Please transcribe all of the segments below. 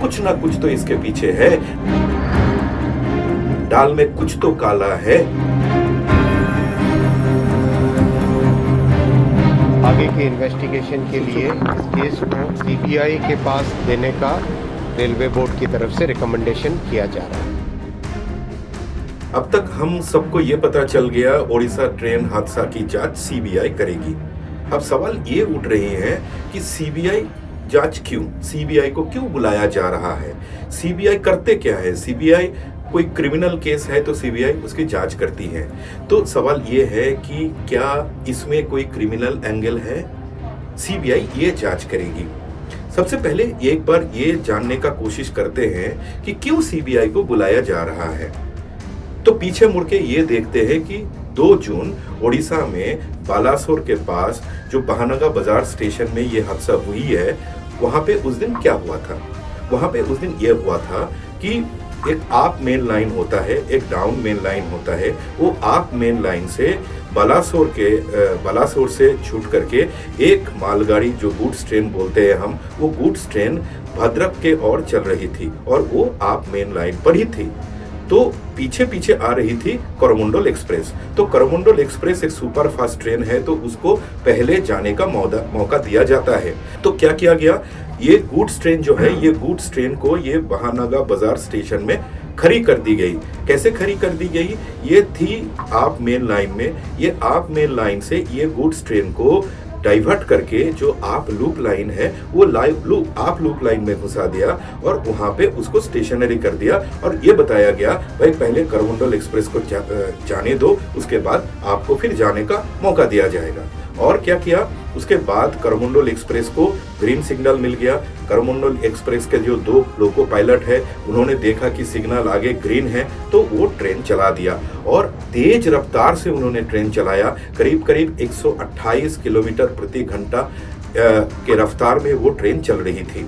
कुछ ना कुछ तो इसके पीछे है, दाल में कुछ तो काला है। आगे के इन्वेस्टिगेशन के लिए इस केस को सीबीआई के पास देने का रेलवे बोर्ड की तरफ से रिकमेंडेशन किया जा रहा है। अब तक हम सबको ये पता चल गया ओडिशा ट्रेन हादसा की जांच सीबीआई करेगी। अब सवाल ये उठ रहे हैं कि सीबीआई जांच क्यों, सीबीआई को क्यों बुलाया जा रहा है, सीबीआई करते क्या है। सीबीआई कोई क्रिमिनल केस है तो सीबीआई उसकी जांच करती है। तो सवाल ये है कि क्या इसमें कोई क्रिमिनल एंगल है, सीबीआई ये जांच करेगी। सबसे पहले एक बार ये जानने का कोशिश करते हैं कि क्यों सीबीआई को बुलाया जा रहा है। तो पीछे मुड़ के ये देखते हैं कि 2 जून ओडिशा में बालासोर के पास जो बहानगा बाजार स्टेशन में ये हादसा हुई है, वहां पे उस दिन क्या हुआ था। वहां पे उस दिन ये हुआ था कि एक अप मेन लाइन होता है, एक डाउन मेन लाइन होता है। वो अप मेन लाइन से बालासोर से छूट करके एक मालगाड़ी जो गुड्स ट्रेन बोलते हैं हम, वो गुड्स ट्रेन भद्रक के ओर चल रही थी और वो अप मेन लाइन पर ही थी। तो पीछे पीछे आ रही थी कोरोमंडल एक्सप्रेस। तो कोरोमंडल एक्सप्रेस एक सुपर फास्ट ट्रेन है, तो उसको पहले जाने का मौका दिया जाता है। तो क्या किया गया, ये गुड्स ट्रेन जो है, ये गुड्स ट्रेन को ये बहानगा बाजार स्टेशन में खड़ी कर दी गई। कैसे खड़ी कर दी गई, ये थी आप मेन लाइन में। ये आप मेन लाइन से ये गुड्स ट्रेन को डाइवर्ट करके जो आप लूप लाइन है, वो आप लूप लाइन में घुसा दिया और वहां पे उसको स्टेशनरी कर दिया। और ये बताया गया भाई पहले कोरोमंडल एक्सप्रेस को जाने दो, उसके बाद आपको फिर जाने का मौका दिया जाएगा। और क्या किया, उसके बाद कोरोमंडल एक्सप्रेस को ग्रीन सिग्नल मिल गया। कोरोमंडल एक्सप्रेस के जो 2 लोको पायलट है, उन्होंने देखा कि सिग्नल आगे ग्रीन है, तो वो ट्रेन चला दिया और तेज रफ्तार से उन्होंने ट्रेन चलाया। करीब करीब 128 किलोमीटर प्रति घंटा के रफ्तार में वो ट्रेन चल रही थी।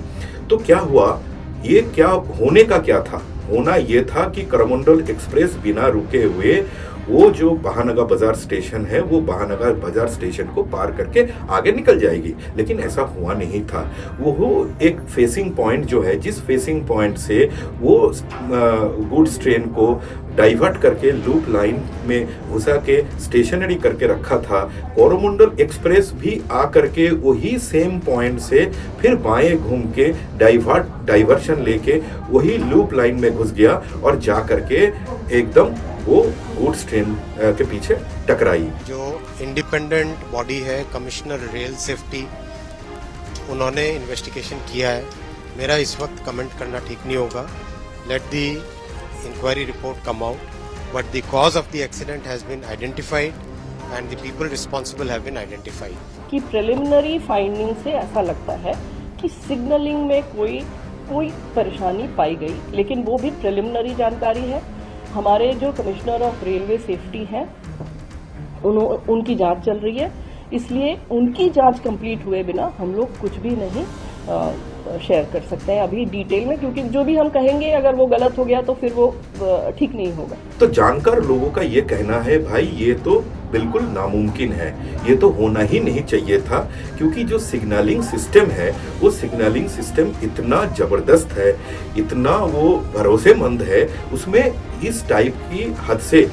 तो क्या हुआ, ये क्या होने का क्या था, होना ये था कि कोरोमंडल एक्सप्रेस बिना रुके हुए वो जो बहानगा बाजार स्टेशन है, वो बहानगा बाजार स्टेशन को पार करके आगे निकल जाएगी। लेकिन ऐसा हुआ नहीं था। वो एक फेसिंग पॉइंट जो है, जिस फेसिंग पॉइंट से वो गुड्स ट्रेन को डाइवर्ट करके लूप लाइन में घुसा के स्टेशनरी करके रखा था, कोरोमंडल एक्सप्रेस भी आकर के वही सेम पॉइंट से फिर बाएं घूम के डाइवर्शन लेके वही लूप लाइन में घुस गया और जा करके एकदम वो गुड्स ट्रेन के पीछे टकराई। जो इंडिपेंडेंट बॉडी है, कमिश्नर रेल सेफ्टी, उन्होंने इन्वेस्टिगेशन किया है। मेरा इस वक्त कमेंट करना ठीक नहीं होगा। Let the inquiry report come out, but the cause of the accident has been identified and the people responsible have been identified. कि प्रिलिमिनरी फाइंडिंग से ऐसा लगता है कि सिग्नलिंग में कोई परेशानी पाई गई, लेकिन वो भी प्रिलिमिनरी जानकारी है। हमारे जो कमिश्नर ऑफ रेलवे सेफ्टी हैं, उनकी जांच चल रही है, इसलिए उनकी जांच कंप्लीट हुए बिना हम लोग कुछ भी नहीं शेयर कर सकते हैं अभी डिटेल में, क्योंकि जो भी हम कहेंगे अगर वो गलत हो गया तो फिर वो ठीक नहीं होगा। तो जानकार लोगों का ये कहना है भाई ये तो बिल्कुल नामुमकिन है, ये तो होना ही नहीं चाहिए था, क्योंकि जो सिग्नलिंग सिस्टम है वो सिग्नलिंग सिस्टम इतना जबरदस्त है, इतना वो भरोसेमंद है, उसमें इस टाइप की हादसे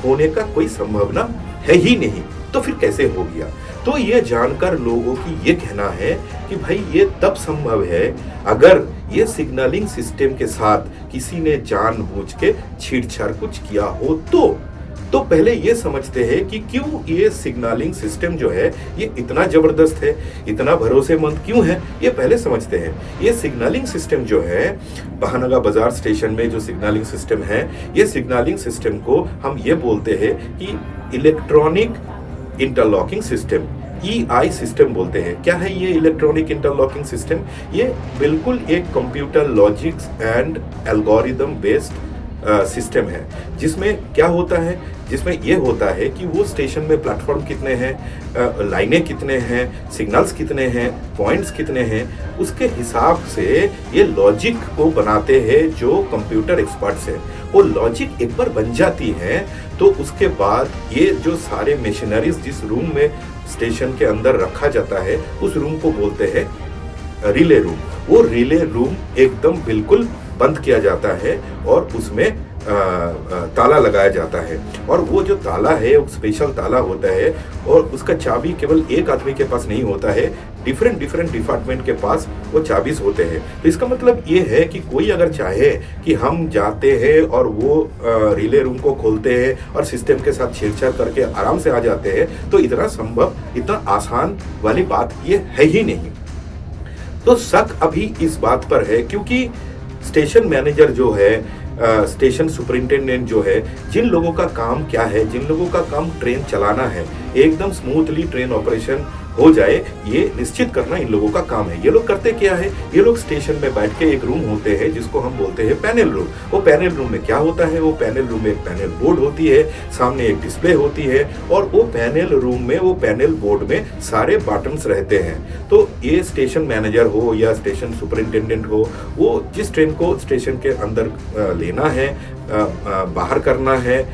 होने का कोई संभावना है ही नहीं। तो फिर कैसे हो गया। तो ये जानकर लोगों की ये कहना है कि भाई ये तब संभव है अगर ये सिग्नलिंग सिस्टम के साथ किसी ने जानबूझ के छेड़छाड़ कुछ किया हो। तो पहले ये समझते हैं कि क्यों ये सिग्नलिंग सिस्टम जो है ये इतना जबरदस्त है, इतना भरोसेमंद क्यों है, ये पहले समझते हैं। ये सिग्नलिंग सिस्टम जो है बहानगा बाजार स्टेशन में जो सिग्नलिंग सिस्टम है, ये सिग्नलिंग सिस्टम को हम ये बोलते हैं कि electronic interlocking system, EI system बोलते हैं। क्या है ये इलेक्ट्रॉनिक इंटरलॉकिंग सिस्टम? ये बिल्कुल एक computer logics and algorithm based system है, जिसमें क्या होता है, जिसमें ये होता है कि वो स्टेशन में प्लेटफॉर्म कितने हैं, लाइनें कितने हैं, सिग्नल्स कितने हैं, पॉइंट्स कितने हैं, उसके हिसाब से ये लॉजिक को बनाते हैं जो कंप्यूटर एक्सपर्ट्स हैं। वो लॉजिक एक बार बन जाती है तो उसके बाद ये जो सारे मशीनरीज जिस रूम में स्टेशन के अंदर रखा जाता है, उस रूम को बोलते हैं रिले रूम, वो रिले रूम एकदम बिल्कुल बंद किया जाता है और उसमें ताला लगाया जाता है। और वो जो ताला है वो स्पेशल ताला होता है और उसका चाबी केवल एक आदमी के पास नहीं होता है, डिफरेंट डिपार्टमेंट के पास वो चाबीज होते हैं। तो इसका मतलब ये है कि कोई अगर चाहे कि हम जाते हैं और वो रिले रूम को खोलते हैं और सिस्टम के साथ छेड़छाड़ करके आराम से आ जाते हैं, तो इतना संभव, इतना आसान वाली बात ये है ही नहीं। तो शक अभी इस बात पर है क्योंकि स्टेशन मैनेजर जो है, स्टेशन सुपरिंटेंडेंट जो है, जिन लोगों का काम क्या है, जिन लोगों का काम ट्रेन चलाना है, एकदम स्मूथली ट्रेन ऑपरेशन हो जाए, ये निश्चित करना इन लोगों का काम है। ये लोग करते क्या है, ये लोग स्टेशन में बैठ के, एक रूम होते हैं जिसको हम बोलते हैं पैनल रूम। वो पैनल रूम में क्या होता है, वो पैनल रूम में एक पैनल बोर्ड होती है, सामने एक डिस्प्ले होती है और वो पैनल रूम में, वो पैनल बोर्ड में सारे बटन्स रहते हैं। तो ये स्टेशन मैनेजर हो या स्टेशन सुपरिंटेंडेंट हो, वो जिस ट्रेन को स्टेशन के अंदर लेना है, बाहर करना है,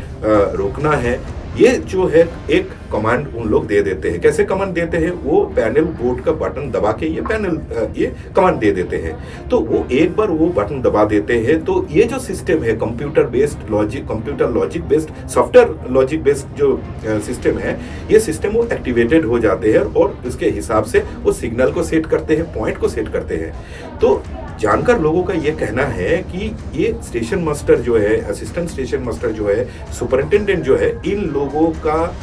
रोकना है, ये जो है एक कमांड उन लोग दे देते हैं। कैसे कमांड देते हैं, वो पैनल बोर्ड का बटन दबा के ये कमांड दे देते हैं। तो वो एक बार वो बटन दबा देते हैं तो ये जो सिस्टम है, computer logic based, software logic based जो सिस्टम है, ये सिस्टम वो एक्टिवेटेड हो जाते हैं और उसके हिसाब से वो सिग्नल को सेट करते हैं, पॉइंट को सेट करते हैं। तो जानकार लोगों का ये कहना है कि ये स्टेशन मास्टर जो है, असिस्टेंट स्टेशन मास्टर जो है, सुपरिंटेंडेंट जो है, इन लोगों का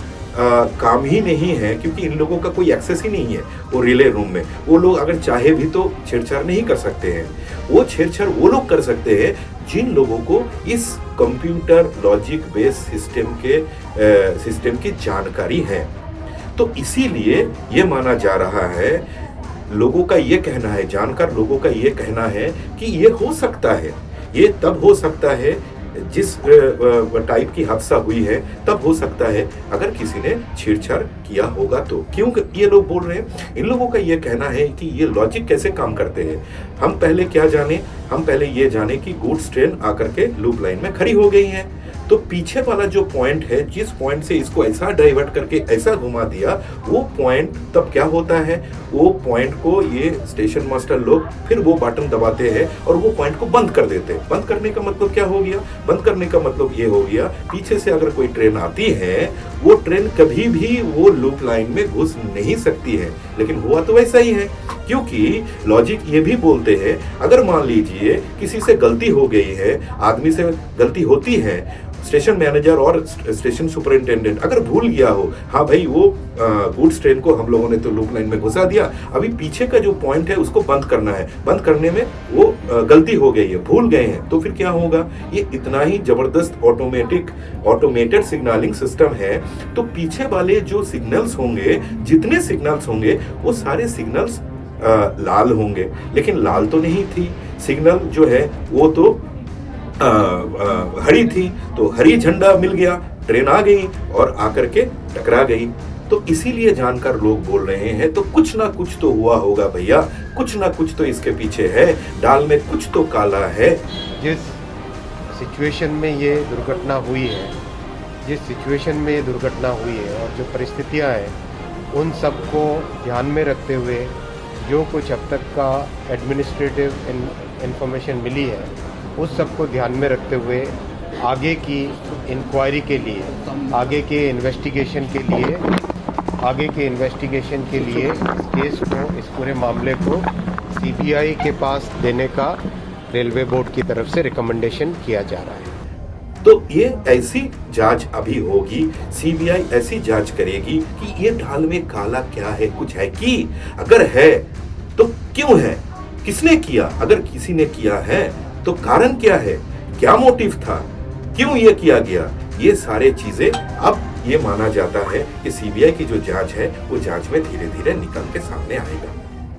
काम ही नहीं है, क्योंकि इन लोगों का कोई एक्सेस ही नहीं है वो रिले रूम में। वो लोग अगर चाहे भी तो छेड़छाड़ नहीं कर सकते हैं। वो छेड़छाड़ वो लोग कर सकते हैं जिन लोगों को इस कंप्यूटर लॉजिक बेस्ड सिस्टम की जानकारी है। तो इसीलिए ये माना जा रहा है, लोगों का ये कहना है, जानकार लोगों का ये कहना है कि ये हो सकता है, ये तब हो सकता है जिस टाइप की हादसा हुई है, तब हो सकता है अगर किसी ने छेड़छाड़ किया होगा तो। क्यों ये लोग बोल रहे हैं, इन लोगों का ये कहना है कि ये लॉजिक कैसे काम करते हैं। हम पहले क्या जाने, हम पहले ये जाने कि गुड्स ट्रेन आकर के लूप लाइन में खड़ी हो गई है, तो पीछे वाला जो पॉइंट है, जिस पॉइंट से इसको ऐसा डाइवर्ट करके ऐसा घुमा दिया, वो पॉइंट तब क्या होता है, वो पॉइंट को ये स्टेशन मास्टर लोग फिर वो बटन दबाते हैं और वो पॉइंट को बंद कर देते हैं। बंद करने का मतलब क्या हो गया, बंद करने का मतलब ये हो गया, पीछे से अगर कोई ट्रेन आती है, वो ट्रेन कभी भी वो लूप लाइन में घुस नहीं सकती है। लेकिन हुआ तो वैसा ही है, क्योंकि लॉजिक ये भी बोलते हैं, अगर मान लीजिए किसी से गलती हो गई है, आदमी से गलती होती है, स्टेशन मैनेजर और स्टेशन सुपरिंटेंडेंट अगर भूल गया हो, हाँ भाई वो गुड्स ट्रेन को हम लोगों ने तो लूप लाइन में घुसा दिया, अभी पीछे का जो पॉइंट है उसको बंद करना है, बंद करने में वो गलती हो गई है, भूल गए हैं, तो फिर क्या होगा, ये इतना ही जबरदस्त ऑटोमेटेड सिग्नलिंग सिस्टम है। तो पीछे वाले जो सिग्नल्स होंगे, जितने सिग्नल्स होंगे, वो सारे सिग्नल्स लाल होंगे, लेकिन लाल तो नहीं थी सिग्नल जो है, वो तो हरी थी, तो हरी झंडा मिल गया, ट्रेन आ गई और आकर के टकरा गई। तो इसीलिए जानकार लोग बोल रहे हैं, तो कुछ ना कुछ तो हुआ होगा भैया, कुछ ना कुछ तो इसके पीछे है, दाल में कुछ तो काला है। जिस सिचुएशन में ये दुर्घटना हुई है, और जो परिस्थितियां हैं, उन सबको ध्यान में रखते हुए जो कुछ अब तक का एडमिनिस्ट्रेटिव इंफॉर्मेशन मिली है, उस सबको ध्यान में रखते हुए आगे की इंक्वायरी के लिए, आगे के इन्वेस्टिगेशन के लिए केस को, इस पूरे मामले को सीबीआई के पास देने का रेलवे बोर्ड की तरफ से रिकमेंडेशन किया जा रहा है। तो ये ऐसी जांच अभी होगी, सीबीआई ऐसी जांच करेगी कि ये दाल में काला क्या है, कुछ है कि, अगर है तो क्यों है, किसने किया, अगर किसी ने किया है तो कारण क्या है, क्या मोटिव था, क्यों ये किया गया, ये सारे चीजें अब ये माना जाता है कि सीबीआई की जो जांच है, वो जांच में धीरे धीरे निकल के सामने आएगा।